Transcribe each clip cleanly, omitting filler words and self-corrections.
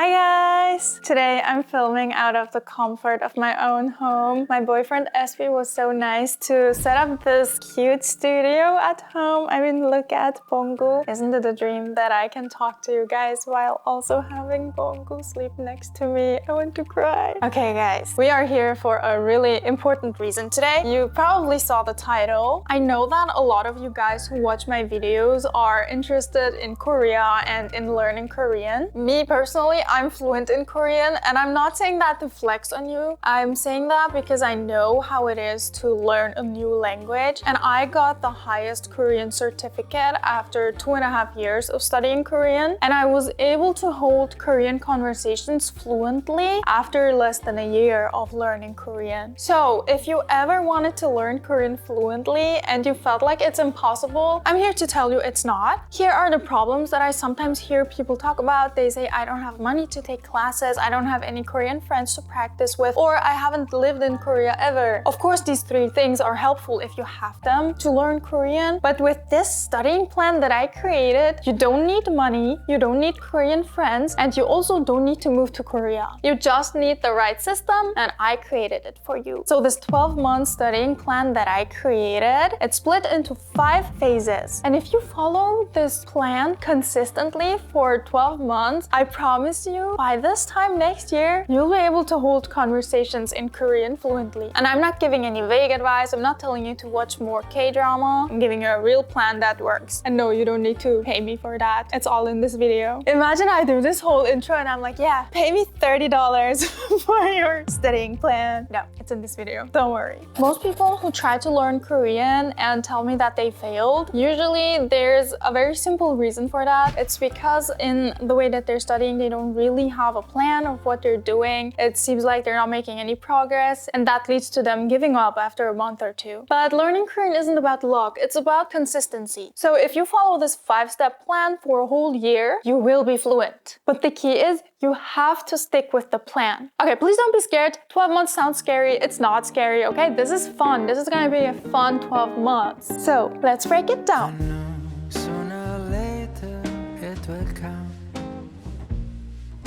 Hi guys! Today I'm filming out of the comfort of my own home. My boyfriend Espi was so nice to set up this cute studio at home. I mean, look at Bongo. Isn't it a dream that I can talk to you guys while also having Bongo sleep next to me? I want to cry. Okay guys, we are here for a really important reason today. You probably saw the title. I know that a lot of you guys who watch my videos are interested in Korea and in learning Korean. Me personally, I'm fluent in Korean, and I'm not saying that to flex on you. I'm saying that because I know how it is to learn a new language, and I got the highest Korean certificate after 2.5 years of studying Korean, and I was able to hold Korean conversations fluently after less than a year of learning Korean. So if you ever wanted to learn Korean fluently and you felt like it's impossible, I'm here to tell you it's not. Here are the problems that I sometimes hear people talk about. They say, I don't have money to take classes, I don't have any Korean friends to practice with, or I haven't lived in Korea ever. Of course, these three things are helpful if you have them to learn Korean, but with this studying plan that I created, you don't need money, you don't need Korean friends, and you also don't need to move to Korea. You just need the right system, and I created it for you. So this 12-month studying plan that I created, it's split into 5 phases. And if you follow this plan consistently for 12 months, I promise you, by this time next year, you'll be able to hold conversations in Korean fluently. And I'm not giving any vague advice. I'm not telling you to watch more K-drama. I'm giving you a real plan that works. And no, you don't need to pay me for that. It's all in this video. Imagine I do this whole intro and I'm like, yeah, pay me $30 for your studying plan. No, it's in this video. Don't worry. Most people who try to learn Korean and tell me that they failed, usually there's a very simple reason for that. It's because in the way that they're studying, they don't really have a plan of what they're doing. It seems like they're not making any progress, and that leads to them giving up after a month or two. But learning Korean isn't about luck, it's about consistency. So if you follow this 5-step plan for a whole year, you will be fluent. But the key is you have to stick with the plan. Okay, please don't be scared. 12 months sounds scary. It's not scary, okay? This is fun. This is gonna be a fun 12 months. So let's break it down.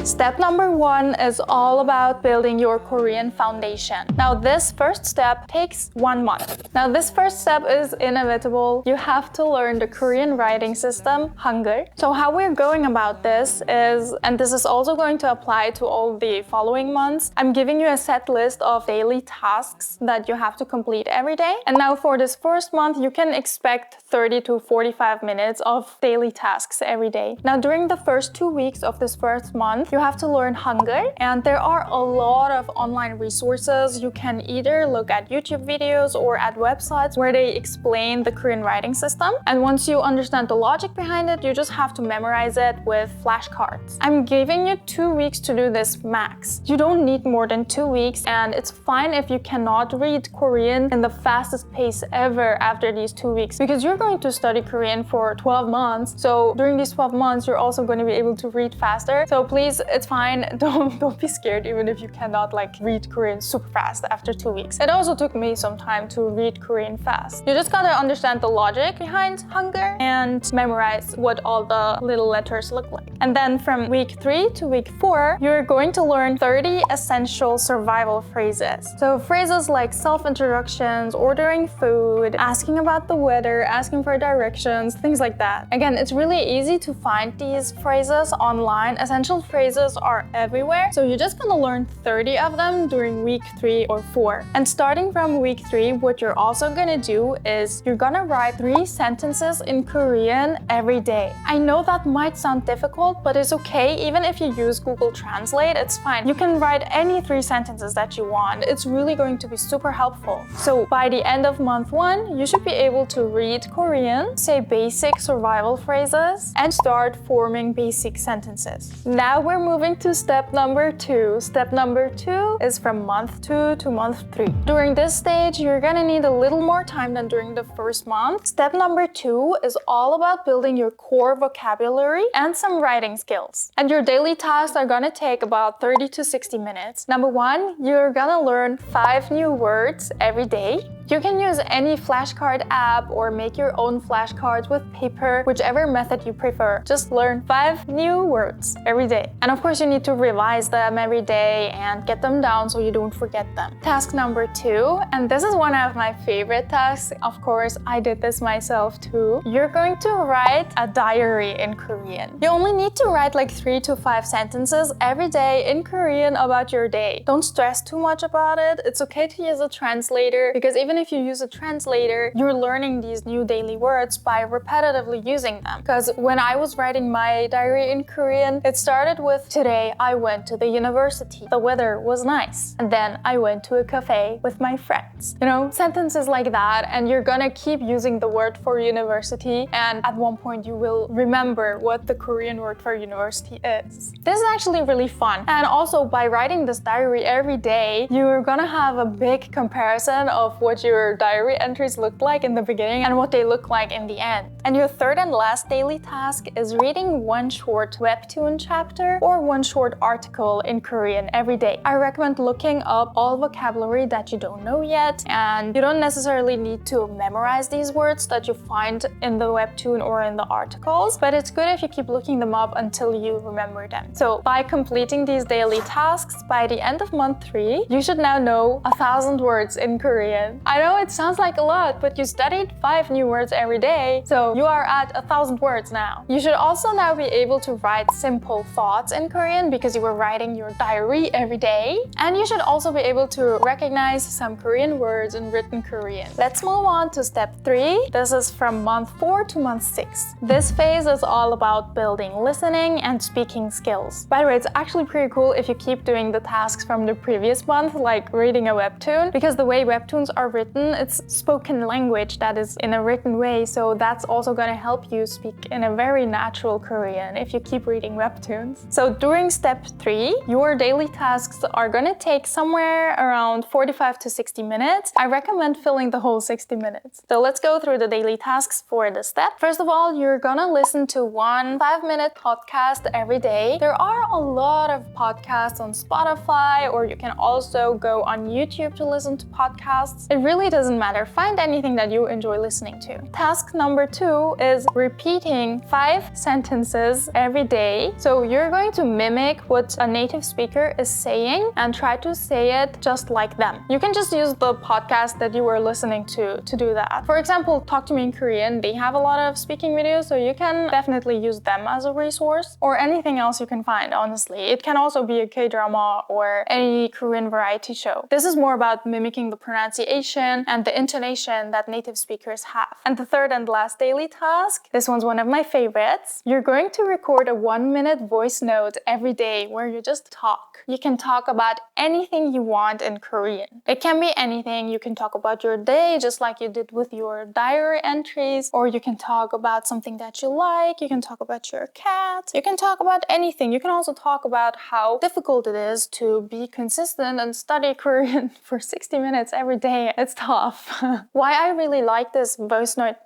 Step number 1 is all about building your Korean foundation. Now, this first step takes 1 month. Now, this first step is inevitable. You have to learn the Korean writing system, Hangul. So how we're going about this is, and this is also going to apply to all the following months, I'm giving you a set list of daily tasks that you have to complete every day. And now for this first month, you can expect 30 to 45 minutes of daily tasks every day. Now, during the first 2 weeks of this first month, you have to learn Hangul, and there are a lot of online resources. You can either look at YouTube videos or at websites where they explain the Korean writing system. And once you understand the logic behind it, you just have to memorize it with flashcards. I'm giving you 2 weeks to do this max. You don't need more than 2 weeks, and it's fine if you cannot read Korean in the fastest pace ever after these 2 weeks, because you're going to study Korean for 12 months. So during these 12 months, you're also going to be able to read faster. So please, it's fine. Don't be scared even if you cannot read Korean super fast after 2 weeks. It also took me some time to read Korean fast. You just gotta understand the logic behind Hangul and memorize what all the little letters look like. And then from week 3 to week 4, you're going to learn 30 essential survival phrases. So phrases like self-introductions, ordering food, asking about the weather, asking for directions, things like that. Again, it's really easy to find these phrases online. Essential phrases are everywhere, so you're just gonna learn 30 of them during week 3 or 4. And starting from week 3, what you're also gonna do is you're gonna write 3 sentences in Korean every day. I know that might sound difficult, but it's okay. Even if you use Google Translate, it's fine. You can write any 3 sentences that you want. It's really going to be super helpful. So by the end of month 1, you should be able to read Korean, say basic survival phrases, and start forming basic sentences. Now we're moving to step number 2. Step number 2 is from month 2 to month 3. During this stage, you're gonna need a little more time than during the first month. Step number 2 is all about building your core vocabulary and some writing skills. And your daily tasks are gonna take about 30 to 60 minutes. Number 1, you're gonna learn 5 new words every day. You can use any flashcard app or make your own flashcards with paper, whichever method you prefer. Just learn 5 new words every day. And of course, you need to revise them every day and get them down so you don't forget them. Task number 2, and this is one of my favorite tasks. Of course, I did this myself too. You're going to write a diary in Korean. You only need to write like 3 to 5 sentences every day in Korean about your day. Don't stress too much about it. It's okay to use a translator, because even if you use a translator, you're learning these new daily words by repetitively using them. Because when I was writing my diary in Korean, it started with, today I went to the university. The weather was nice. And then I went to a cafe with my friends. You know, sentences like that, and you're gonna keep using the word for university, and at one point you will remember what the Korean word for university is. This is actually really fun. And also, by writing this diary every day, you're gonna have a big comparison of what your diary entries looked like in the beginning and what they look like in the end. And your third and last daily task is reading one short webtoon chapter or one short article in Korean every day. I recommend looking up all vocabulary that you don't know yet, and you don't necessarily need to memorize these words that you find in the webtoon or in the articles, but it's good if you keep looking them up until you remember them. So by completing these daily tasks, by the end of month 3, you should now know 1,000 words in Korean. I know it sounds like a lot, but you studied 5 new words every day, so you are at 1,000 words now. You should also now be able to write simple thoughts in Korean because you were writing your diary every day. And you should also be able to recognize some Korean words in written Korean. Let's move on to step 3. This is from month 4 to month 6. This phase is all about building listening and speaking skills. By the way, it's actually pretty cool if you keep doing the tasks from the previous month, like reading a webtoon, because the way webtoons are written, it's spoken language that is in a written way, so that's also going to help you speak in a very natural Korean if you keep reading webtoons. So during step 3, your daily tasks are going to take somewhere around 45 to 60 minutes. I recommend filling the whole 60 minutes. So let's go through the daily tasks for this step. First of all, you're gonna listen to one 5-minute podcast every day. There are a lot of podcasts on Spotify, or you can also go on YouTube to listen to podcasts. It really doesn't matter. Find anything that you enjoy listening to. Task number 2 is repeating 5 sentences every day. So you're going to mimic what a native speaker is saying and try to say it just like them. You can just use the podcast that you were listening to do that. For example, Talk to Me in Korean, they have a lot of speaking videos, so you can definitely use them as a resource, or anything else you can find, honestly. It can also be a K-drama or any Korean variety show. This is more about mimicking the pronunciation and the intonation that native speakers have. And the third and last daily task, this one's one of my favorites. You're going to record a 1-minute voice note every day where you just talk. You can talk about anything you want in Korean. It can be anything. You can talk about your day just like you did with your diary entries, or you can talk about something that you like. You can talk about your cat. You can talk about anything. You can also talk about how difficult it is to be consistent and study Korean for 60 minutes every day. It's tough. Why I really like this voice note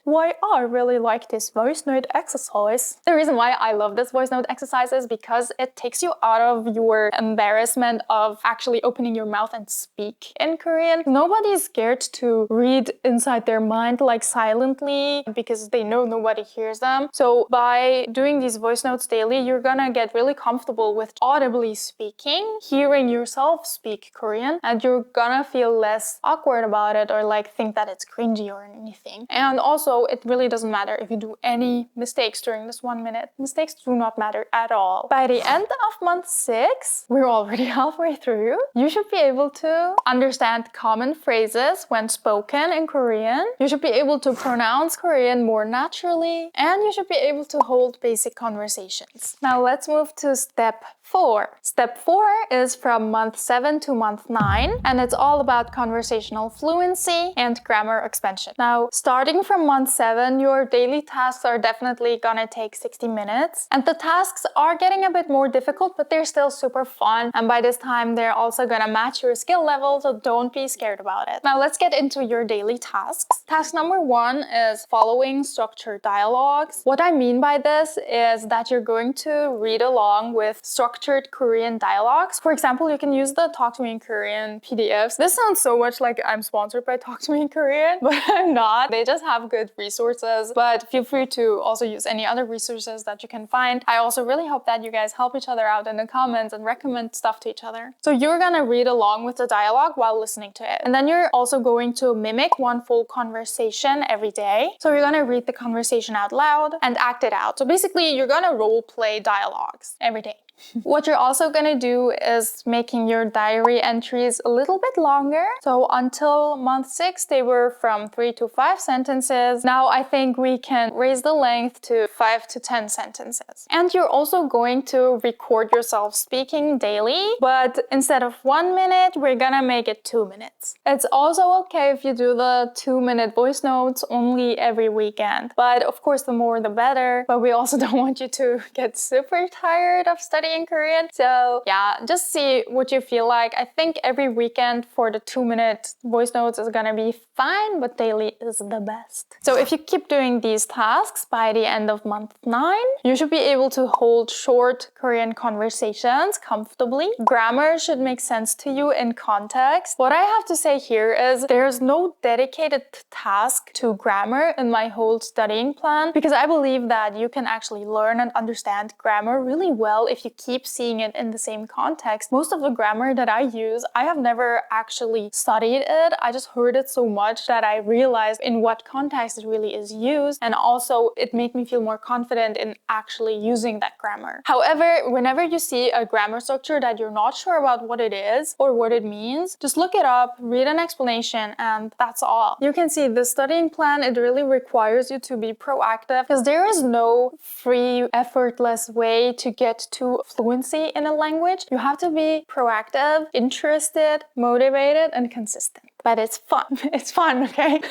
Why I really like this voice note exercise. The reason why I love this voice note exercise is because it takes you out of your embarrassment of actually opening your mouth and speak in Korean. Nobody is scared to read inside their mind like silently because they know nobody hears them. So by doing these voice notes daily, you're gonna get really comfortable with audibly speaking, hearing yourself speak Korean, and you're gonna feel less awkward about it or like think that it's cringy or anything. And also, it really doesn't matter if you do any mistakes during this 1 minute. Mistakes do not matter at all. By the end of month 6, we're already halfway through, you should be able to understand common phrases when spoken in Korean. You should be able to pronounce Korean more naturally, and you should be able to hold basic conversations. Now let's move to step 4. Step 4 is from month 7 to month 9, and it's all about conversational fluency and grammar expansion. Now, start starting from month 7, your daily tasks are definitely gonna take 60 minutes. And the tasks are getting a bit more difficult, but they're still super fun. And by this time, they're also gonna match your skill level, so don't be scared about it. Now let's get into your daily tasks. Task number 1 is following structured dialogues. What I mean by this is that you're going to read along with structured Korean dialogues. For example, you can use the Talk to Me in Korean PDFs. This sounds so much like I'm sponsored by Talk to Me in Korean, but I'm not. They just have good resources, but feel free to also use any other resources that you can find. I also really hope that you guys help each other out in the comments and recommend stuff to each other. So you're gonna read along with the dialogue while listening to it. And then you're also going to mimic one full conversation every day. So you're gonna read the conversation out loud and act it out. So basically, you're gonna role play dialogues every day. What you're also gonna do is making your diary entries a little bit longer. So until month 6, they were from 3 to 5 sentences. Now I think we can raise the length to 5 to 10 sentences. And you're also going to record yourself speaking daily, but instead of 1 minute, we're gonna make it 2 minutes. It's also okay if you do the 2-minute voice notes only every weekend. But of course, the more the better. But we also don't want you to get super tired of studying in Korean. So yeah, just see what you feel like. I think every weekend for the 2-minute voice notes is gonna be fine, but daily is the best. So if you keep doing these tasks by the end of month 9, you should be able to hold short Korean conversations comfortably. Grammar should make sense to you in context. What I have to say here is there's no dedicated task to grammar in my whole studying plan, because I believe that you can actually learn and understand grammar really well if you keep seeing it in the same context. Most of the grammar that I use, I have never actually studied it. I just heard it so much that I realized in what context it really is used, and also it made me feel more confident in actually using that grammar. However, whenever you see a grammar structure that you're not sure about what it is or what it means, just look it up, read an explanation, and that's all. You can see the studying plan, it really requires you to be proactive, because there is no free, effortless way to get to fluency in a language. You have to be proactive, interested, motivated, and consistent. But it's fun. It's fun, okay?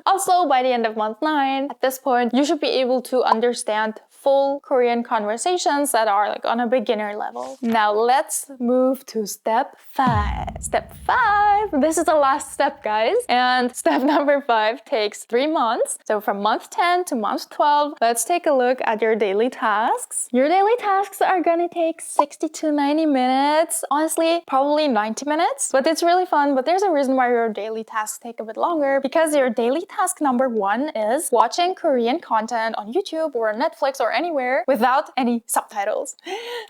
Also, by the end of month 9, at this point, you should be able to understand full Korean conversations that are like on a beginner level. Now let's move to step 5. Step 5. This is the last step, guys. And step number 5 takes 3 months. So from month 10 to month 12, let's take a look at your daily tasks. Your daily tasks are gonna take 60 to 90 minutes. Honestly, probably 90 minutes. But it's really fun. But there's a reason why your daily tasks take a bit longer, because your daily task number 1 is watching Korean content on YouTube or Netflix or anywhere without any subtitles.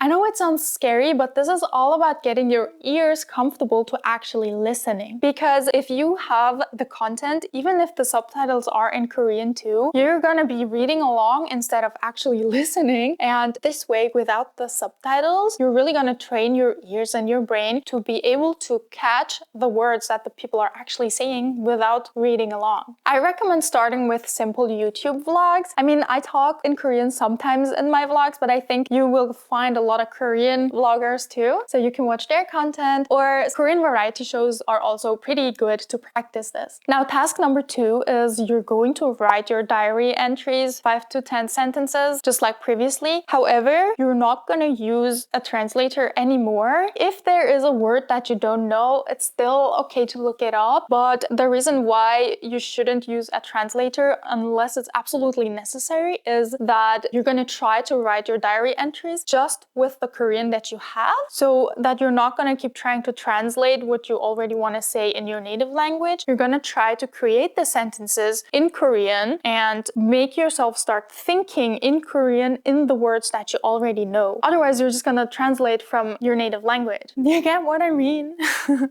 I know it sounds scary, but this is all about getting your ears comfortable to actually listening. Because if you have the content, even if the subtitles are in Korean too, you're gonna be reading along instead of actually listening. And this way, without the subtitles, you're really gonna train your ears and your brain to be able to catch the words that the people are actually saying without reading along. I recommend starting with simple YouTube vlogs. I mean, I talk in Korean sometimes in my vlogs, but I think you will find a lot of Korean vloggers too, so you can watch their content, or Korean variety shows are also pretty good to practice this. Now, task number 2 is you're going to write your diary entries, 5 to 10 sentences, just like previously. However, you're not gonna use a translator anymore. If there is a word that you don't know, it's still okay to look it up, but the reason why you shouldn't use a translator unless it's absolutely necessary is that you're going to try to write your diary entries just with the Korean that you have, so that you're not going to keep trying to translate what you already want to say in your native language. You're going to try to create the sentences in Korean and make yourself start thinking in Korean in the words that you already know. Otherwise, you're just going to translate from your native language. You get what I mean?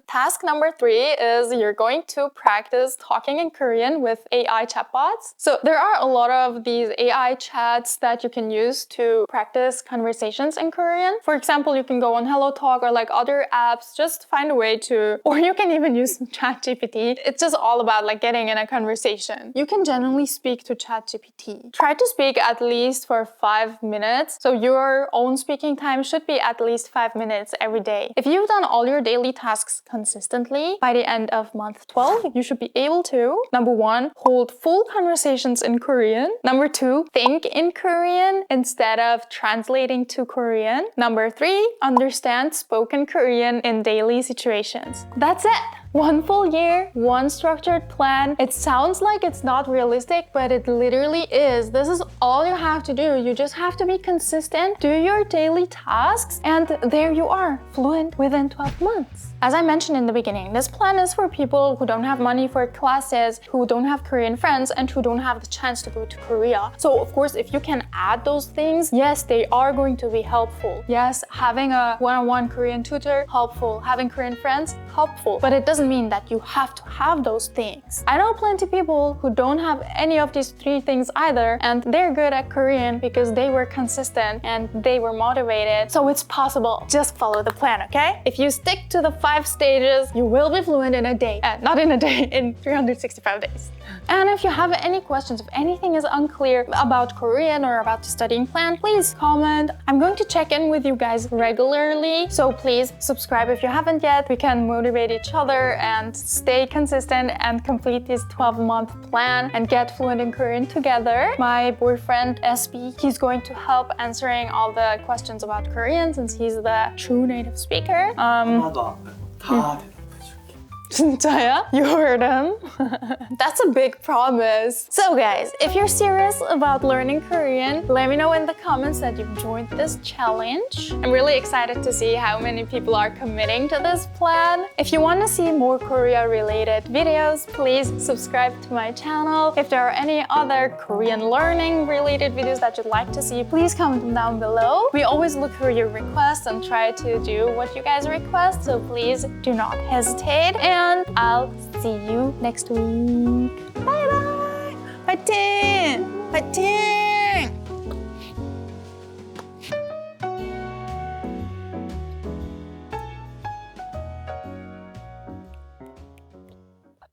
Task number 3 is you're going to practice talking in Korean with AI chatbots. So there are a lot of these AI chats that that you can use to practice conversations in Korean. For example, you can go on Hello Talk or like other apps, just find a way to, or you can even use ChatGPT. It's just all about like getting in a conversation. You can genuinely speak to ChatGPT. Try to speak at least for 5 minutes. So your own speaking time should be at least 5 minutes every day. If you've done all your daily tasks consistently, by the end of month 12, you should be able to, number 1, hold full conversations in Korean. Number 2, think in Korean instead of translating to Korean. Number 3, understand spoken Korean in daily situations. That's it! 1 full year, 1 structured plan. It sounds like it's not realistic, but it literally is. This is all you have to do. You just have to be consistent, do your daily tasks, and there you are, fluent within 12 months. As I mentioned in the beginning, this plan is for people who don't have money for classes, who don't have Korean friends, and who don't have the chance to go to Korea. So of course, if you can add those things, yes, they are going to be helpful. Yes, having a one-on-one Korean tutor, helpful. Having Korean friends, helpful. But it doesn't mean that you have to have those things. I know plenty of people who don't have any of these 3 things either, and they're good at Korean because they were consistent and they were motivated. So it's possible. Just follow the plan, okay? If you stick to the 5 stages, you will be fluent in a day. Not in a day, in 365 days. And if you have any questions, if anything is unclear about Korean or about the studying plan, please comment. I'm going to check in with you guys regularly, so please subscribe if you haven't yet. We can motivate each other and stay consistent and complete this 12-month plan and get fluent in Korean together. My boyfriend SB, he's going to help answering all the questions about Korean since he's the true native speaker. 하나도 안 빼고 다 대답해줄게. 진짜야? You heard him? That's a big promise. So guys, if you're serious about learning Korean, let me know in the comments that you've joined this challenge. I'm really excited to see how many people are committing to this plan. If you want to see more Korea-related videos, please subscribe to my channel. If there are any other Korean learning-related videos that you'd like to see, please comment them down below. We always look for your requests and try to do what you guys request, so please do not hesitate. And I'll see you next week. Bye bye! 화이팅! 화이팅!